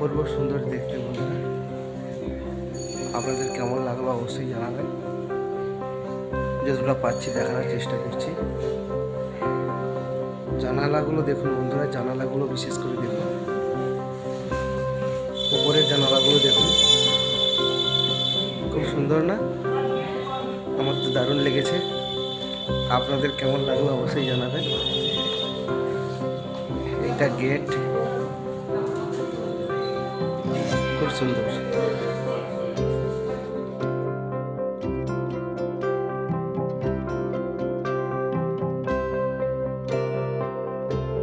অপূর্ব সুন্দর দেখতে বন্ধুরা। আপনাদের কেমন লাগলো অবশ্যই জানাবেন। যতটা পাচ্ছি দেখানোর চেষ্টা করছি। জানালাগুলো দেখুন বন্ধুরা, জানালাগুলো বিশেষ করে দেখুন, উপরের জানালাগুলো দেখুন, খুব সুন্দর না? আমার তো দারুণ লেগেছে। আপনাদের কেমন লাগলো অবশ্যই জানাবেন। এটা গেট, খুব সুন্দর।